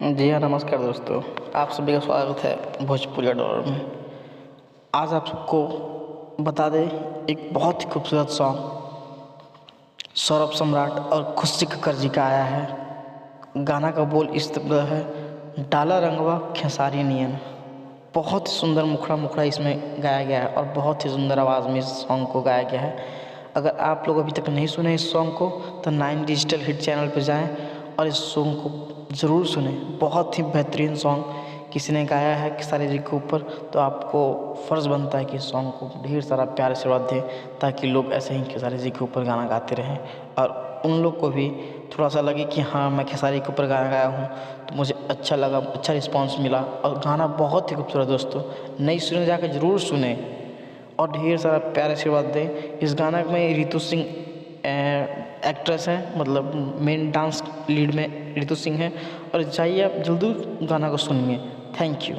जी हाँ, नमस्कार दोस्तों। आप सभी का स्वागत है भोजपुरिया डॉलर में। आज आप सबको बता दें एक बहुत ही खूबसूरत सॉन्ग सौरभ सम्राट और खुशी कक्कर जी का आया है। गाना का बोल इस तरह है, डाला रंगवा खेसारी नियन। बहुत ही सुंदर मुखड़ा मुखड़ा इसमें गाया गया है और बहुत ही सुंदर आवाज़ में इस सॉन्ग को गाया गया है। अगर आप लोग अभी तक नहीं सुने इस सॉन्ग को तो 9 डिजिटल हिट चैनल पर जाएं और इस सॉन्ग को ज़रूर सुने। बहुत ही बेहतरीन सॉन्ग किसी ने गाया है खेसारी जी के ऊपर, तो आपको फ़र्ज़ बनता है कि इस सॉन्ग को ढेर सारा प्यार आशीर्वाद दें ताकि लोग ऐसे ही खेसारी जी के ऊपर गाना गाते रहें और उन लोग को भी थोड़ा सा लगे कि हाँ, मैं खेसारी के ऊपर गाना गाया हूँ तो मुझे अच्छा लगा, अच्छा रिस्पॉन्स मिला। और गाना बहुत ही खूबसूरत दोस्तों, नहीं सुने जाकर ज़रूर सुने और ढेर सारा प्यार आशीर्वाद दें। इस गाना में रितु सिंह एक्ट्रेस हैं, मतलब मेन डांस लीड में रितु सिंह है। और जाइए आप जल्दी गाना को सुनिए। Thank you.